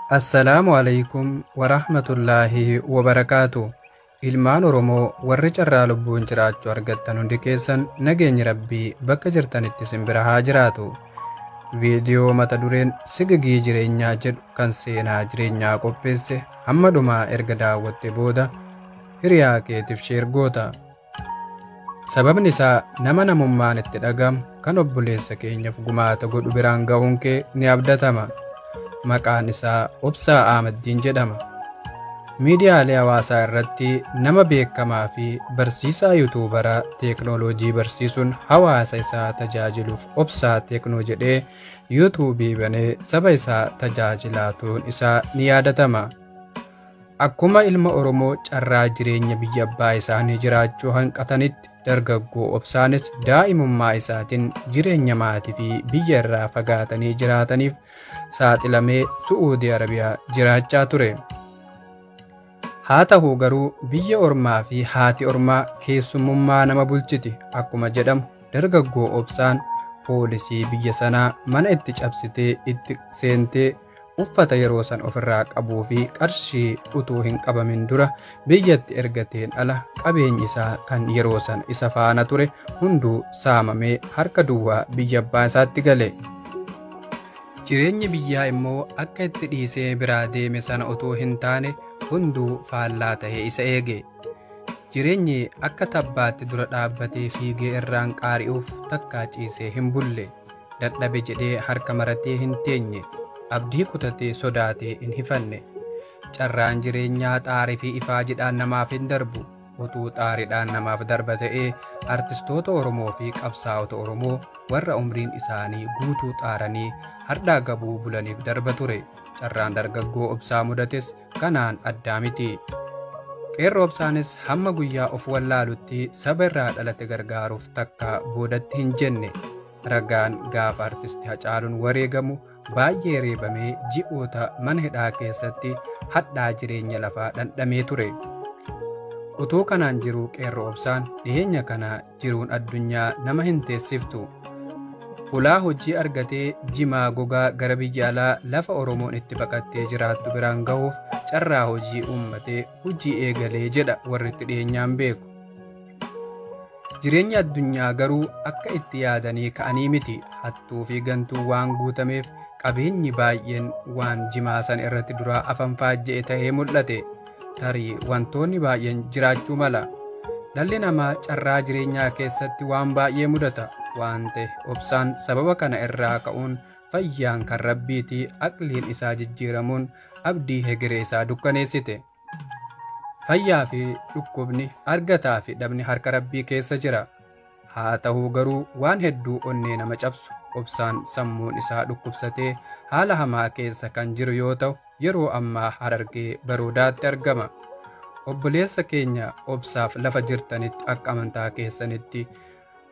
Assalaamu alaykum warahmatullaahi wabarakaatu. Ilmaan Oromoo warri carraa lubbuun jiraachuu argattan hundi keessan nageenyi Rabbii bakka jirtanitti simbira haa jiraatu. Viidiyoo mata dureen sigigii jireenyaa jedhu kan seenaa jireenyaa qopheesse hamma dhumaa erga daawwatte booda hiriyaa keetiif sheer goota. Sababni isaa nama namummaan itti dhagamu kan obboleessa keenyaaf gumaata godhu biraan ga'uun kee ni abdatama. Maqaan isaa Obsaa Ahmaddiin jedhama. Miidiyaalee hawaasaa irratti nama beekamaa fi barsiisaa yuutuubaraa teeknooloojii barsiisuun hawaasa isaa tajaajiluuf Obsaa Teeknoo jedhee yuutuubii banee saba isaa tajaajilaa turuun isaa ni yaadatama. Akkuma ilma Oromoo carraa jireenya biyya abbaa isaanii jiraachuu hanqatanitti dargaggoo Obsaanis daa'imummaa isaatiin jireenya maatii fi biyya irraa fagaatanii jiraataniif saaxilamee Su'uudii Arabiyaa jiraachaa ture. Haa ta'u garuu biyya ormaa fi haati ormaa keessummummaa nama bulchiti akkuma jedhamu dargaggoo Obsaan poolisii biyya sanaa mana itti cabsitee itti seentee uffata yeroo san ofirraa qabuu fi qarshii utuu hin qabamin dura biyyatti ergateen ala qabeenyi isaa kan yeroo san isa faana ture hunduu saamamee harka duwwaa biyya abbaa isaatti gale. Jireenyi biyyaa immoo akka itti dhiisee biraa deeme sana utuu hin taane hunduu faallaa tahee isa eege. Jireenyi akka tabbaatti dura dhaabbatee fiigee irraan qaari'uuf takkaa ciisee hin bulle. Dadhabe jedhee harka maratee hin teenye. Abdii kutatee sodaatee hin hifanne. Carraan jireenyaa xaarii fi ifaajidhaan namaaf hin darbu. Utuu xaariidhaan namaaf darba ta'ee artistoota Oromoo fi qabsaa'ota Oromoo warra umriin isaanii guutuu xaaranii hardhaa gabuu bulaniif darba ture. Carraan dargaggoo Obsaa mudates kanaan addaa miti. Qeerroo Obsaanis hamma guyyaa of wallaalutti saba irraa dhalate gargaaruuf takka boodatti hin jenne. Ragaan gaafa artisti Hacaaluun wareegamu baay'ee reebamee ji'oota mana hidhaa keessatti hadhaa jireenya lafaa dhandhamee ture. Utuu kanaan jiru qeerroo Obsaan dhiyeenya kana jiruun addunyaa nama hin teessiftu. Ulaa hojii argatee jimaa gogaa gara biyya alaa lafa Oromoon itti baqattee jiraattu biraan ga'uuf carraa hojii uummatee hojii eegalee jedha warri itti dhiyeenyaan beeku. Jireenya addunyaa garuu akka itti yaadanii ka'anii miti. Hattuu fi gantuu waan guutameef qabeenyi baay'een waan jimaa san irratti duraa afan faajje'e tahee mul'ate. Tarii wantoonni baay'een jiraachuu mala. Dhalli namaa carraa jireenyaa keessatti waan baay'ee mudata waan ta'e Obsaan sababa kana irraa ka'uun fayyaan kan Rabbiitii aqliin isaa jijjiiramuun abdii hegeree isaa dukkaneessite. Fayyaa fi dhukkubni argataa fi dhabni harka Rabbii keessa jira. Haa ta'uu garuu waan hedduu onnee nama cabsu Obsaan sammuun isaa dhukkubsatee haala hamaa keessa kan jiru yoo ta'u yeroo ammaa Harargee Baroodaatti argama. Obboleessa keenya Obsaaf lafa jirtanitti akka amantaa keessanitti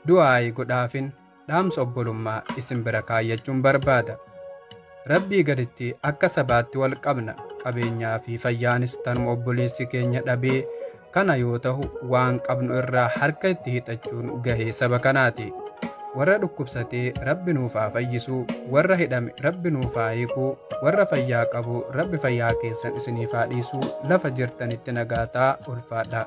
du'aayi godhaafin dhaamsa obbolummaa isin bira kaayyachuun barbaada. Rabbii gaditti akka sabaatti wal qabna. Qabeenyaa fi fayyaanis tanuma obboleessi keenya dhabee kana yoo ta'u waan qabnu irraa harka itti hiixachuun gahee saba kanaati. Warra dhukkubsatee Rabbi nuuf haa fayyisu, warra hidhame Rabbi nuuf haa hiikuu, warra fayyaa qabu Rabbi fayyaa keessan isiniif haa dhiisu. Lafa jirtanitti nagaataa ulfaadhaa.